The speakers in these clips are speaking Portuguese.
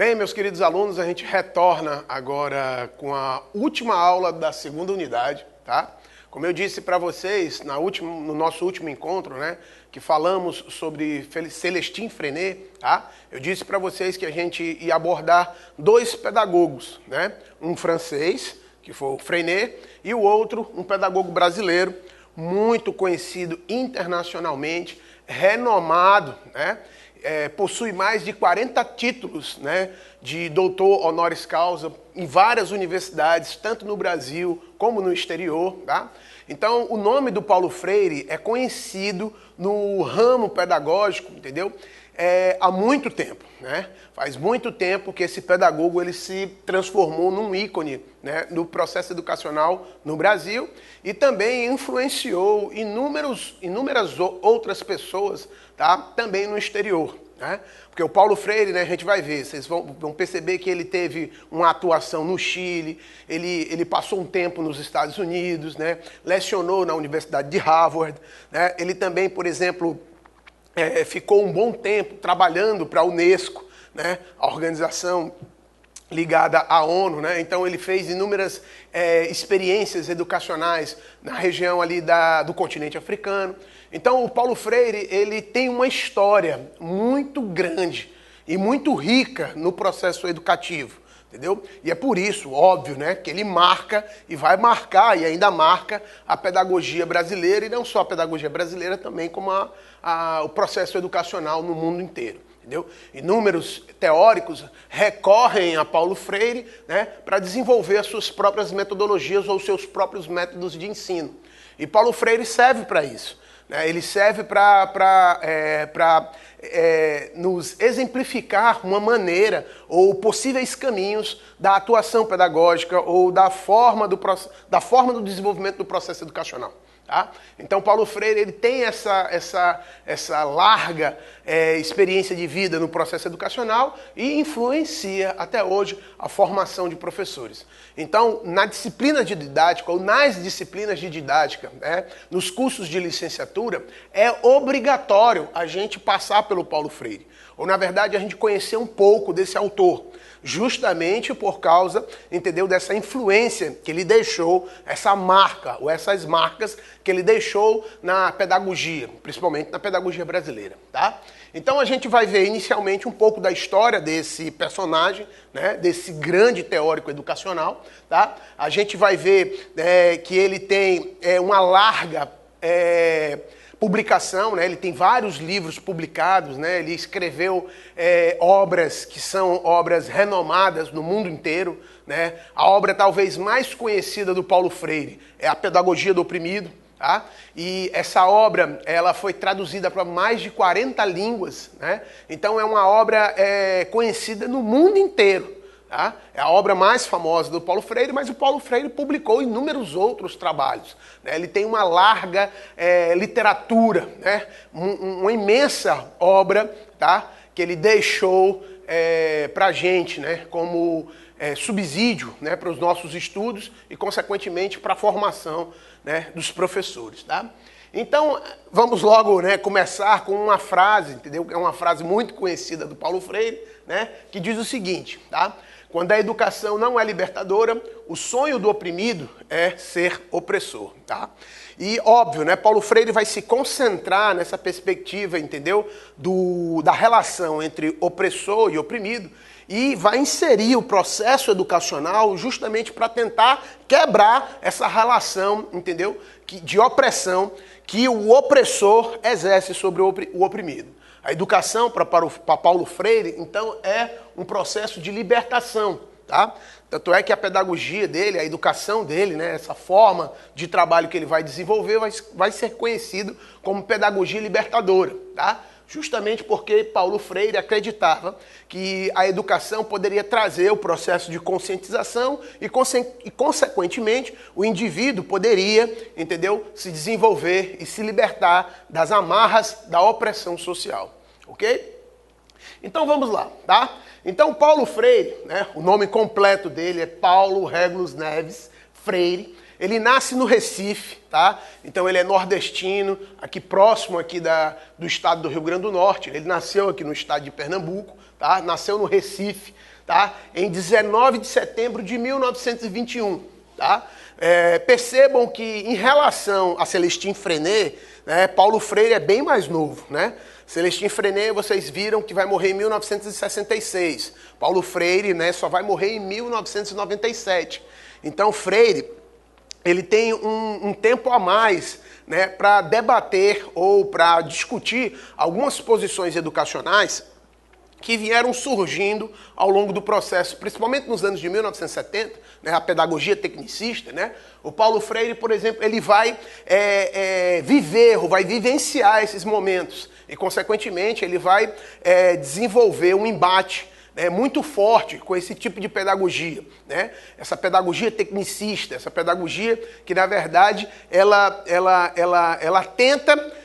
Bem, meus queridos alunos, a gente retorna agora com a última aula da segunda unidade, tá? Como eu disse para vocês no nosso último encontro, né, que falamos sobre Célestin Freinet, tá? Eu disse para vocês que a gente ia abordar dois pedagogos, né? Um francês, que foi o Freinet, e o outro, um pedagogo brasileiro, muito conhecido internacionalmente, renomado, né? Possui mais de 40 títulos, né, de doutor honoris causa em várias universidades, tanto no Brasil como no exterior. Tá? Então, o nome do Paulo Freire é conhecido no ramo pedagógico, entendeu? Há muito tempo, né? Faz muito tempo que esse pedagogo ele se transformou num ícone, né, no processo educacional no Brasil e também influenciou inúmeras outras pessoas, tá, também no exterior. Né? Porque o Paulo Freire, né, a gente vai ver, vocês vão perceber que ele teve uma atuação no Chile, ele passou um tempo nos Estados Unidos, né, lecionou na Universidade de Harvard, né, ele também, por exemplo, ficou um bom tempo trabalhando para a Unesco, né, a organização ligada à ONU, né? Então ele fez inúmeras experiências educacionais na região ali do continente africano. Então o Paulo Freire ele tem uma história muito grande e muito rica no processo educativo, entendeu? E é por isso, óbvio, né, que ele marca e vai marcar e ainda marca a pedagogia brasileira e não só a pedagogia brasileira, também como o processo educacional no mundo inteiro. Entendeu? Inúmeros teóricos recorrem a Paulo Freire, né, para desenvolver as suas próprias metodologias ou seus próprios métodos de ensino. E Paulo Freire serve para isso. Né? Ele serve para nos exemplificar uma maneira ou possíveis caminhos da atuação pedagógica ou da forma do desenvolvimento do processo educacional. Tá? Então, Paulo Freire ele tem essa larga experiência de vida no processo educacional e influencia até hoje a formação de professores. Então, na disciplina de didática ou nas disciplinas de didática, né, nos cursos de licenciatura, é obrigatório a gente passar pelo Paulo Freire. Ou, na verdade, a gente conhecer um pouco desse autor. Justamente por causa, entendeu, dessa influência que ele deixou, essa marca, ou essas marcas que ele deixou na pedagogia, principalmente na pedagogia brasileira, tá? Então a gente vai ver inicialmente um pouco da história desse personagem, né, desse grande teórico educacional, tá? A gente vai ver que ele tem uma larga publicação, né? Ele tem vários livros publicados, né? Ele escreveu obras que são obras renomadas no mundo inteiro, né? A obra talvez mais conhecida do Paulo Freire é A Pedagogia do Oprimido, tá? E essa obra ela foi traduzida para mais de 40 línguas, né? Então é uma obra conhecida no mundo inteiro. Tá? É a obra mais famosa do Paulo Freire, mas o Paulo Freire publicou inúmeros outros trabalhos. Né? Ele tem uma larga literatura, né? Uma imensa obra, tá? Que ele deixou para a gente, né? Como subsídio, né? Para os nossos estudos e, consequentemente, para a formação, né? Dos professores. Tá? Então, vamos logo, né, começar com uma frase, entendeu? É uma frase muito conhecida do Paulo Freire, né? Que diz o seguinte, tá? Quando a educação não é libertadora, o sonho do oprimido é ser opressor, tá? E óbvio, né, Paulo Freire vai se concentrar nessa perspectiva, entendeu? Da relação entre opressor e oprimido e vai inserir o processo educacional justamente para tentar quebrar essa relação, entendeu? De opressão que o opressor exerce sobre o oprimido. A educação para Paulo Freire, então, é um processo de libertação, tá? Tanto é que a pedagogia dele, a educação dele, né, essa forma de trabalho que ele vai desenvolver vai ser conhecido como pedagogia libertadora, tá? Justamente porque Paulo Freire acreditava que a educação poderia trazer o processo de conscientização e consequentemente, o indivíduo poderia, entendeu, se desenvolver e se libertar das amarras da opressão social, ok? Então vamos lá, tá? Então Paulo Freire, né, o nome completo dele é Paulo Regulus Neves Freire. Ele nasce no Recife, tá? Então ele é nordestino, aqui próximo aqui do estado do Rio Grande do Norte. Ele nasceu aqui no estado de Pernambuco, tá? Nasceu no Recife, tá? Em 19 de setembro de 1921, tá? Percebam que em relação a Celestin Freinet, né, Paulo Freire é bem mais novo, né? Celestin Freinet, vocês viram que vai morrer em 1966. Paulo Freire, né, só vai morrer em 1997. Então, Freire, ele tem um tempo a mais, né, para debater ou para discutir algumas posições educacionais que vieram surgindo ao longo do processo, principalmente nos anos de 1970, né, a pedagogia tecnicista, né? O Paulo Freire, por exemplo, ele vai viver ou vai vivenciar esses momentos e, consequentemente, ele vai desenvolver um embate muito forte com esse tipo de pedagogia, né? Essa pedagogia tecnicista, essa pedagogia que, na verdade, ela tenta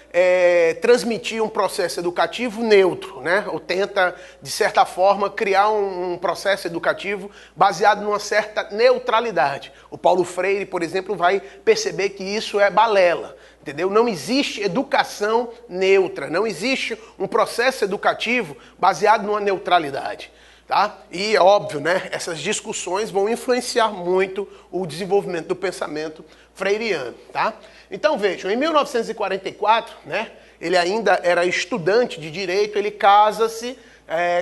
transmitir um processo educativo neutro, né? Ou tenta, de certa forma, criar um processo educativo baseado numa certa neutralidade. O Paulo Freire, por exemplo, vai perceber que isso é balela, entendeu? Não existe educação neutra, não existe um processo educativo baseado numa neutralidade. Tá? E é óbvio, né? Essas discussões vão influenciar muito o desenvolvimento do pensamento freiriano. Tá? Então vejam, em 1944, né, ele ainda era estudante de Direito, ele casa-se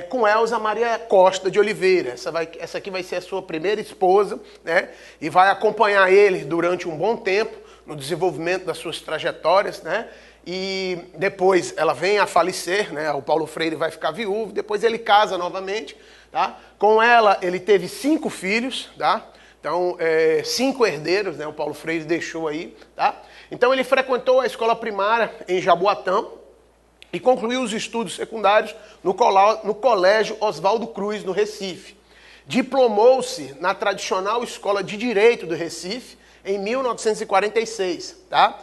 com Elza Maria Costa de Oliveira. Essa aqui vai ser a sua primeira esposa, né, e vai acompanhar ele durante um bom tempo no desenvolvimento das suas trajetórias, né? E depois ela vem a falecer, né? O Paulo Freire vai ficar viúvo, depois ele casa novamente, tá? Com ela ele teve 5 filhos, tá? Então, 5 herdeiros, né? O Paulo Freire deixou aí, tá? Então ele frequentou a escola primária em Jaboatão e concluiu os estudos secundários no Colégio Oswaldo Cruz, no Recife. Diplomou-se na tradicional Escola de Direito do Recife em 1946, tá?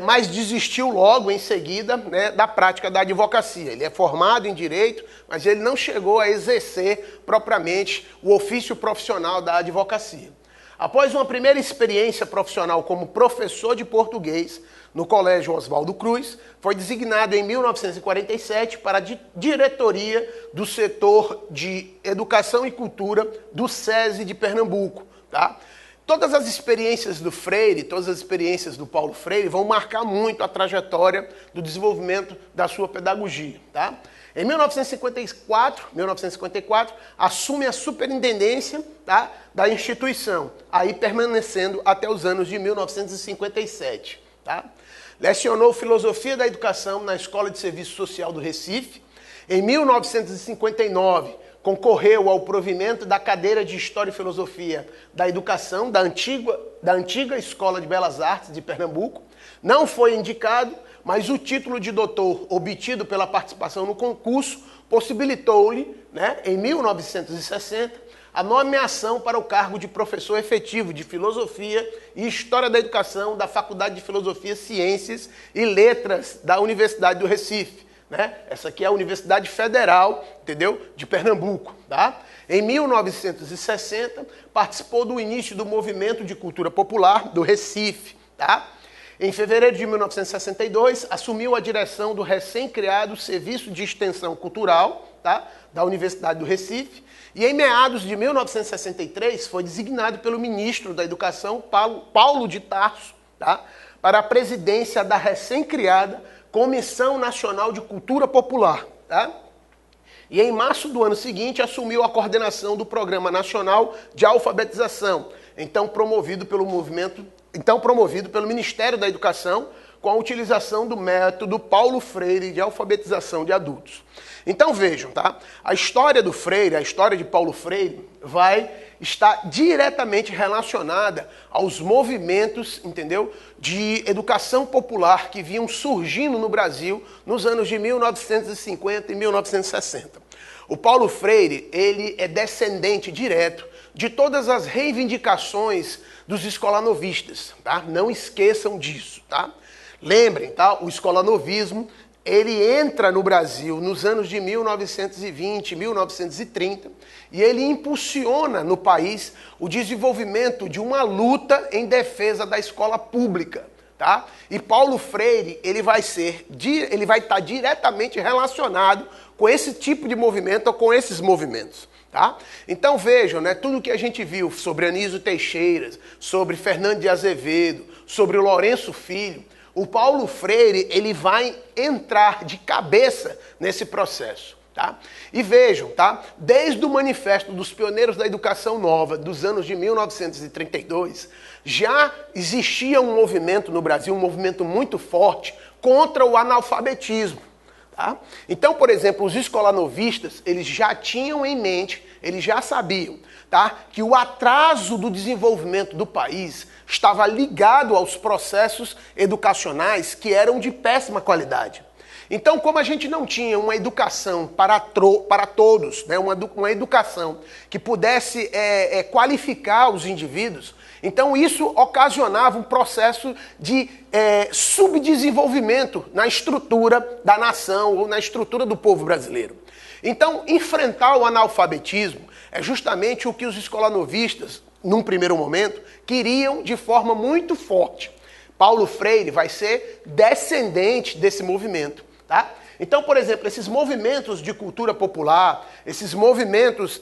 Mas desistiu logo em seguida, né, da prática da advocacia. Ele é formado em Direito, mas ele não chegou a exercer propriamente o ofício profissional da advocacia. Após uma primeira experiência profissional como professor de português no Colégio Oswaldo Cruz, foi designado em 1947 para a diretoria do setor de Educação e Cultura do SESI de Pernambuco, tá? Todas as experiências do Freire, todas as experiências do Paulo Freire vão marcar muito a trajetória do desenvolvimento da sua pedagogia, tá? Em 1954, assume a superintendência, tá, da instituição, aí permanecendo até os anos de 1957, tá? Lecionou Filosofia da Educação na Escola de Serviço Social do Recife. Em 1959, concorreu ao provimento da cadeira de História e Filosofia da Educação da antiga Escola de Belas Artes de Pernambuco. Não foi indicado, mas o título de doutor obtido pela participação no concurso possibilitou-lhe, né, em 1960, a nomeação para o cargo de professor efetivo de Filosofia e História da Educação da Faculdade de Filosofia, Ciências e Letras da Universidade do Recife. Né? Essa aqui é a Universidade Federal, entendeu? De Pernambuco, tá? Em 1960, participou do início do Movimento de Cultura Popular do Recife, tá? Em fevereiro de 1962, assumiu a direção do recém-criado Serviço de Extensão Cultural, tá, da Universidade do Recife, e em meados de 1963 foi designado pelo ministro da Educação, Paulo de Tarso, tá, para a presidência da recém-criada Comissão Nacional de Cultura Popular, tá? E em março do ano seguinte assumiu a coordenação do Programa Nacional de Alfabetização, então promovido pelo Ministério da Educação, com a utilização do método Paulo Freire de alfabetização de adultos. Então vejam, tá? A história do Freire, a história de Paulo Freire, vai estar diretamente relacionada aos movimentos, entendeu, de educação popular que vinham surgindo no Brasil nos anos de 1950 e 1960. O Paulo Freire, ele é descendente direto de todas as reivindicações dos escolanovistas, tá? Não esqueçam disso, tá? Lembrem, tá? O escolanovismo ele entra no Brasil nos anos de 1920, 1930, e ele impulsiona no país o desenvolvimento de uma luta em defesa da escola pública. Tá? E Paulo Freire, ele vai estar diretamente relacionado com esse tipo de movimento ou com esses movimentos. Tá? Então vejam, né, tudo que a gente viu sobre Anísio Teixeira, sobre Fernando de Azevedo, sobre o Lourenço Filho, o Paulo Freire ele vai entrar de cabeça nesse processo. Tá? E vejam, tá? Desde o Manifesto dos Pioneiros da Educação Nova, dos anos de 1932, já existia um movimento no Brasil, um movimento muito forte contra o analfabetismo. Tá? Então, por exemplo, os escolanovistas, eles já tinham em mente, eles já sabiam, tá, que o atraso do desenvolvimento do país estava ligado aos processos educacionais que eram de péssima qualidade. Então, como a gente não tinha uma educação para todos, né, uma educação que pudesse qualificar os indivíduos, então isso ocasionava um processo de subdesenvolvimento na estrutura da nação ou na estrutura do povo brasileiro. Então, enfrentar o analfabetismo é justamente o que os escolanovistas, num primeiro momento, queriam de forma muito forte. Paulo Freire vai ser descendente desse movimento. Tá? Então, por exemplo, esses movimentos de cultura popular, esses movimentos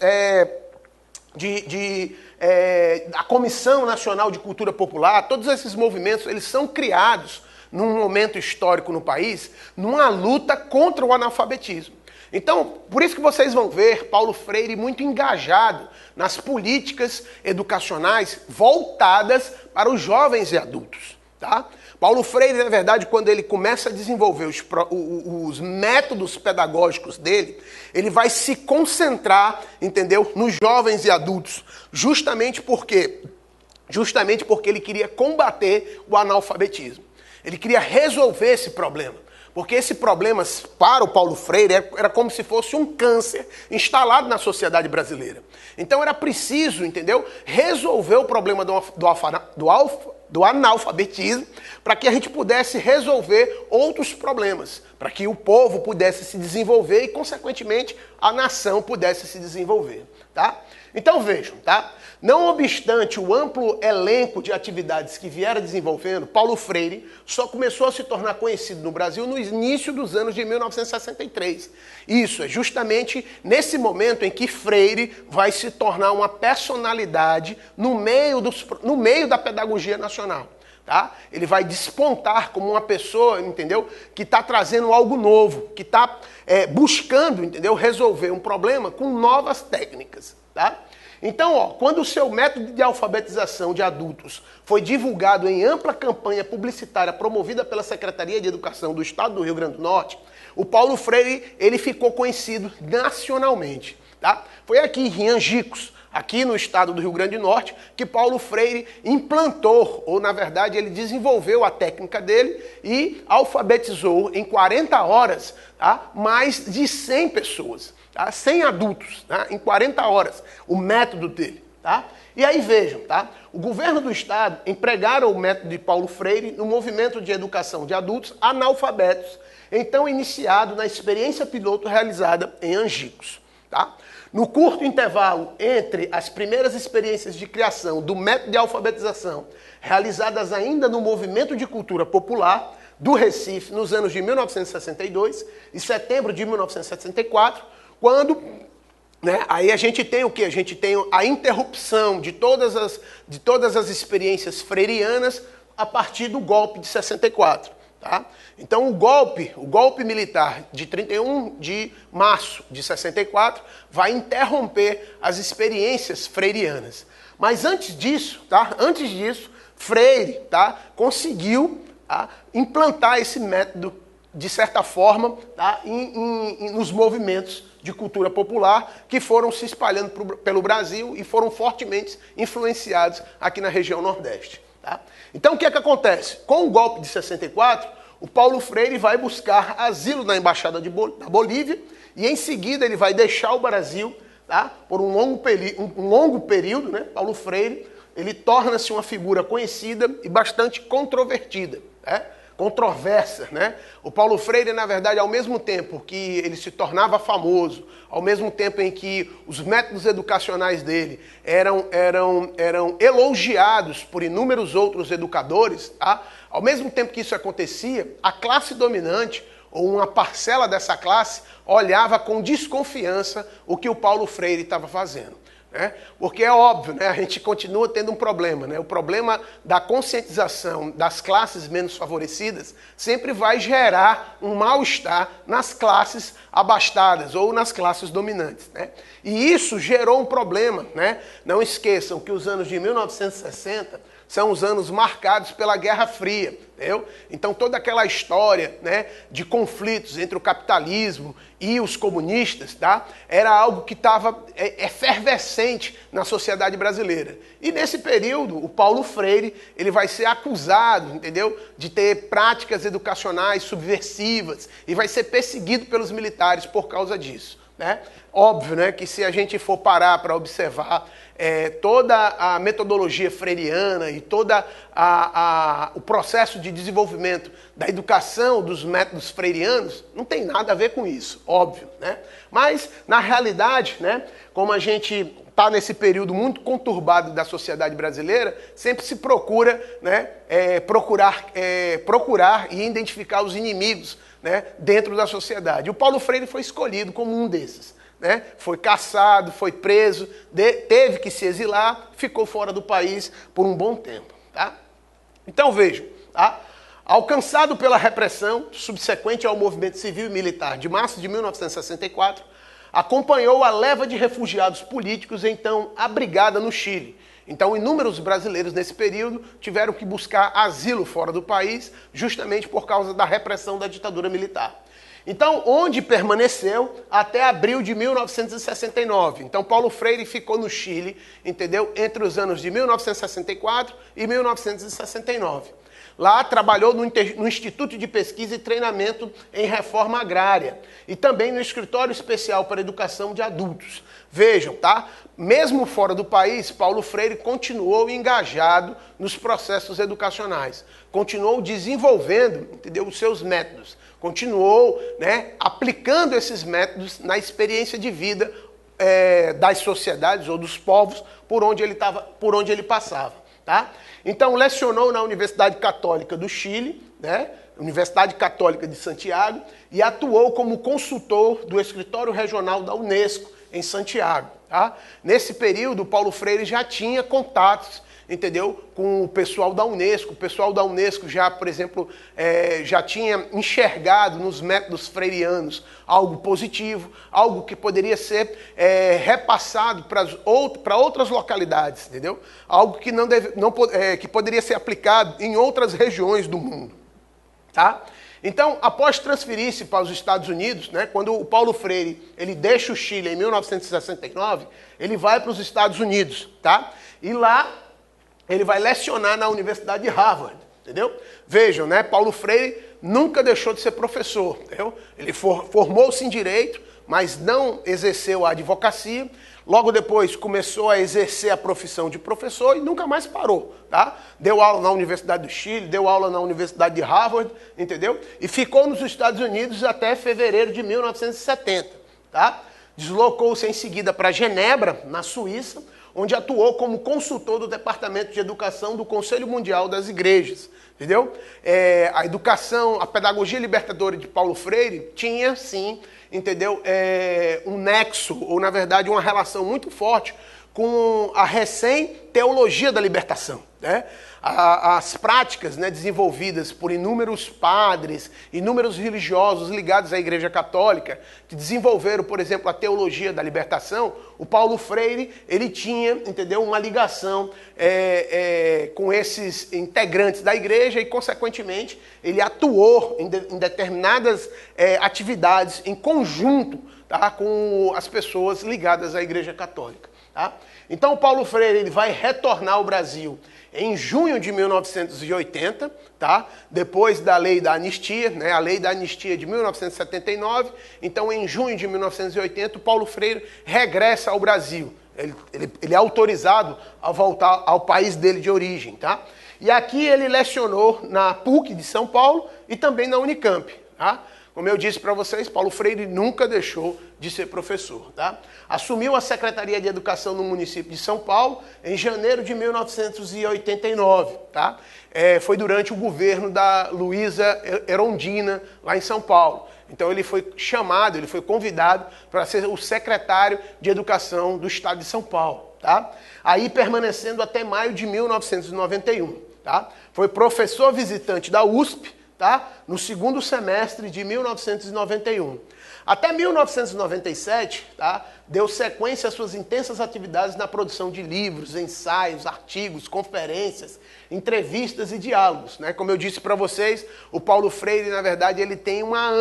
da Comissão Nacional de Cultura Popular, todos esses movimentos, eles são criados num momento histórico no país, numa luta contra o analfabetismo. Então, por isso que vocês vão ver Paulo Freire muito engajado nas políticas educacionais voltadas para os jovens e adultos. Tá? Paulo Freire, na verdade, quando ele começa a desenvolver os métodos pedagógicos dele, ele vai se concentrar, entendeu, nos jovens e adultos, justamente porque ele queria combater o analfabetismo. Ele queria resolver esse problema. Porque esse problema, para o Paulo Freire, era como se fosse um câncer instalado na sociedade brasileira. Então era preciso, entendeu, resolver o problema do analfabetismo para que a gente pudesse resolver outros problemas, para que o povo pudesse se desenvolver e, consequentemente, a nação pudesse se desenvolver. Tá? Então vejam, tá? Não obstante o amplo elenco de atividades que viera desenvolvendo, Paulo Freire só começou a se tornar conhecido no Brasil no início dos anos de 1963. Isso é justamente nesse momento em que Freire vai se tornar uma personalidade no meio da pedagogia nacional. Tá? Ele vai despontar como uma pessoa, entendeu, que está trazendo algo novo, que está buscando, entendeu, resolver um problema com novas técnicas. Tá? Então, ó, quando o seu método de alfabetização de adultos foi divulgado em ampla campanha publicitária promovida pela Secretaria de Educação do Estado do Rio Grande do Norte, o Paulo Freire ele ficou conhecido nacionalmente. Tá? Foi aqui em Angicos, aqui no estado do Rio Grande do Norte, que Paulo Freire implantou, ou na verdade ele desenvolveu a técnica dele e alfabetizou em 40 horas, tá, mais de 100 pessoas, tá, 100 adultos, tá, em 40 horas, o método dele. Tá? E aí vejam, tá, o governo do estado empregaram o método de Paulo Freire no movimento de educação de adultos analfabetos, então iniciado na experiência piloto realizada em Angicos. Tá? No curto intervalo entre as primeiras experiências de criação do método de alfabetização, realizadas ainda no Movimento de Cultura Popular do Recife, nos anos de 1962 e setembro de 1964, quando, né, aí a gente tem o quê? A gente tem a interrupção de todas as experiências freirianas a partir do golpe de 64. Tá? Então o golpe militar de 31 de março de 64 vai interromper as experiências freirianas. Mas antes disso, Freire, tá, conseguiu, tá, implantar esse método, de certa forma, tá, nos movimentos de cultura popular que foram se espalhando pelo Brasil e foram fortemente influenciados aqui na região Nordeste. Tá? Então o que é que acontece? Com o golpe de 64, o Paulo Freire vai buscar asilo na Embaixada da Bolívia e em seguida ele vai deixar o Brasil, tá, por um longo período. Né? Paulo Freire ele torna-se uma figura conhecida e bastante controvertida. Né? controversa, né? O Paulo Freire, na verdade, ao mesmo tempo que ele se tornava famoso, ao mesmo tempo em que os métodos educacionais dele eram elogiados por inúmeros outros educadores, tá? Ao mesmo tempo que isso acontecia, a classe dominante, ou uma parcela dessa classe, olhava com desconfiança o que o Paulo Freire estava fazendo. Né? Porque é óbvio, né? A gente continua tendo um problema. Né? O problema da conscientização das classes menos favorecidas sempre vai gerar um mal-estar nas classes abastadas ou nas classes dominantes. Né? E isso gerou um problema. Né? Não esqueçam que os anos de 1960 são os anos marcados pela Guerra Fria, entendeu? Então toda aquela história, né, de conflitos entre o capitalismo e os comunistas, tá, era algo que estava efervescente na sociedade brasileira. E nesse período, o Paulo Freire, ele vai ser acusado, entendeu, de ter práticas educacionais subversivas e vai ser perseguido pelos militares por causa disso. Né? Óbvio, né, que se a gente for parar para observar toda a metodologia freiriana e todo o processo de desenvolvimento da educação dos métodos freirianos, não tem nada a ver com isso, óbvio. Né? Mas, na realidade, né, como a gente está nesse período muito conturbado da sociedade brasileira, sempre se procura, né, procurar e identificar os inimigos, né, dentro da sociedade. E o Paulo Freire foi escolhido como um desses. Né? Foi caçado, foi preso, teve que se exilar, ficou fora do país por um bom tempo. Tá? Então vejam, tá? Alcançado pela repressão subsequente ao movimento civil e militar de março de 1964, acompanhou a leva de refugiados políticos então abrigada no Chile. Então, inúmeros brasileiros nesse período tiveram que buscar asilo fora do país, justamente por causa da repressão da ditadura militar. Então, onde permaneceu até abril de 1969. Então, Paulo Freire ficou no Chile, entendeu? Entre os anos de 1964 e 1969. Lá trabalhou no Instituto de Pesquisa e Treinamento em Reforma Agrária e também no Escritório Especial para Educação de Adultos. Vejam, tá? Mesmo fora do país, Paulo Freire continuou engajado nos processos educacionais, continuou desenvolvendo, entendeu, os seus métodos, continuou, né, aplicando esses métodos na experiência de vida das sociedades ou dos povos por onde ele passava. Tá? Então, lecionou na Universidade Católica do Chile, né? Universidade Católica de Santiago, e atuou como consultor do Escritório Regional da Unesco, em Santiago. Tá? Nesse período, Paulo Freire já tinha contatos, entendeu, com o pessoal da Unesco. O pessoal da Unesco já, por exemplo, já tinha enxergado nos métodos freirianos algo positivo, algo que poderia ser repassado para outras localidades, entendeu? Algo que, que poderia ser aplicado em outras regiões do mundo. Tá? Então, após transferir-se para os Estados Unidos, né, quando o Paulo Freire ele deixa o Chile em 1969, ele vai para os Estados Unidos, tá? E lá ele vai lecionar na Universidade de Harvard, entendeu? Vejam, né, Paulo Freire nunca deixou de ser professor, entendeu? Ele formou-se em Direito, mas não exerceu a advocacia. Logo depois começou a exercer a profissão de professor e nunca mais parou, tá? Deu aula na Universidade do Chile, deu aula na Universidade de Harvard, entendeu? E ficou nos Estados Unidos até fevereiro de 1970, tá? Deslocou-se em seguida para Genebra, na Suíça, onde atuou como consultor do Departamento de Educação do Conselho Mundial das Igrejas, entendeu? A educação, a pedagogia libertadora de Paulo Freire tinha, sim, entendeu? Um nexo, ou na verdade uma relação muito forte com a recém-teologia da libertação. Né? As práticas, né, desenvolvidas por inúmeros padres, inúmeros religiosos ligados à Igreja Católica, que desenvolveram, por exemplo, a teologia da libertação, o Paulo Freire ele tinha, entendeu, uma ligação com esses integrantes da Igreja e, consequentemente, ele atuou em determinadas atividades em conjunto, tá, com as pessoas ligadas à Igreja Católica. Tá? Então, o Paulo Freire ele vai retornar ao Brasil em junho de 1980, tá? Depois da lei da anistia, né? A lei da anistia de 1979. Então, em junho de 1980, o Paulo Freire regressa ao Brasil. Ele é autorizado a voltar ao país dele de origem. Tá? E aqui ele lecionou na PUC de São Paulo e também na Unicamp, tá? Como eu disse para vocês, Paulo Freire nunca deixou de ser professor, tá? Assumiu a Secretaria de Educação no município de São Paulo em janeiro de 1989, tá? Foi durante o governo da Luísa Erundina, lá em São Paulo. Então ele foi chamado, ele foi convidado para ser o secretário de Educação do Estado de São Paulo, tá? Aí permanecendo até maio de 1991, tá? Foi professor visitante da USP, tá? No segundo semestre de 1991. Até 1997, tá? Deu sequência às suas intensas atividades na produção de livros, ensaios, artigos, conferências, entrevistas e diálogos, né? Como eu disse para vocês, o Paulo Freire, na verdade, ele tem uma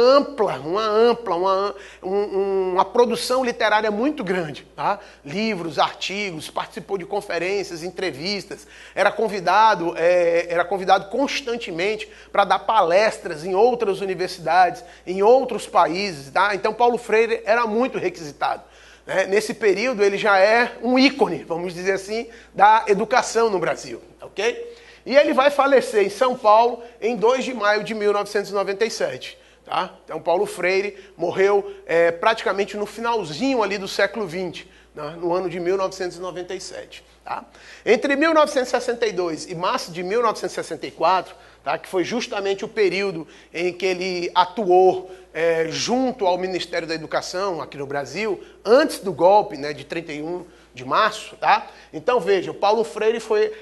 produção literária muito grande, tá? Livros, artigos, participou de conferências, entrevistas, era convidado constantemente para dar palestras em outras universidades, em outros países, tá? Então Paulo Freire era muito requisitado. Nesse período ele já é um ícone, vamos dizer assim, da educação no Brasil, ok? E ele vai falecer em São Paulo em 2 de maio de 1997. Tá? Então Paulo Freire morreu praticamente no finalzinho ali do século XX, né? No ano de 1997. Tá? Entre 1962 e março de 1964, tá? Que foi justamente o período em que ele atuou junto ao Ministério da Educação aqui no Brasil, antes do golpe, né, de 31 de março, tá? Então veja, o Paulo Freire foi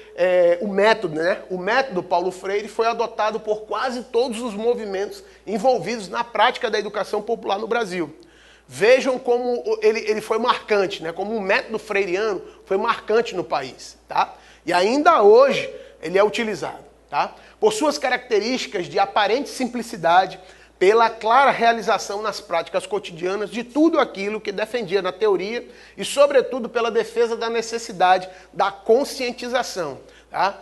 o método, né? O método Paulo Freire foi adotado por quase todos os movimentos envolvidos na prática da educação popular no Brasil. Vejam como ele foi marcante, né? Como o método freiriano foi marcante no país, tá? E ainda hoje ele é utilizado, tá? Por suas características de aparente simplicidade, pela clara realização nas práticas cotidianas de tudo aquilo que defendia na teoria e, sobretudo, pela defesa da necessidade da conscientização. Tá?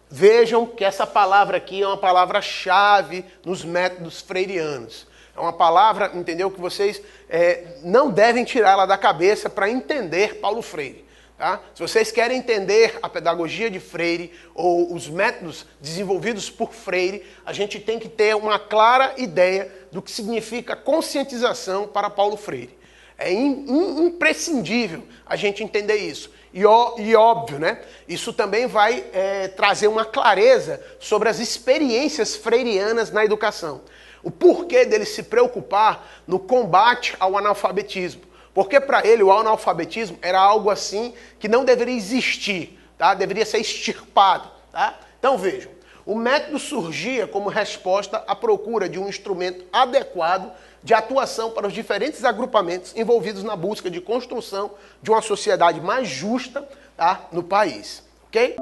Vejam que essa palavra aqui é uma palavra-chave nos métodos freirianos. É uma palavra, entendeu, que vocês não devem tirá-la da cabeça para entender Paulo Freire. Tá? Se vocês querem entender a pedagogia de Freire ou os métodos desenvolvidos por Freire, a gente tem que ter uma clara ideia do que significa conscientização para Paulo Freire. É imprescindível a gente entender isso. E óbvio, né? Isso também vai trazer uma clareza sobre as experiências freirianas na educação. O porquê dele se preocupar no combate ao analfabetismo. Porque para ele o analfabetismo era algo assim que não deveria existir, tá? Deveria ser extirpado. Tá? Então vejam, o método surgia como resposta à procura de um instrumento adequado de atuação para os diferentes agrupamentos envolvidos na busca de construção de uma sociedade mais justa, tá? No país. Ok?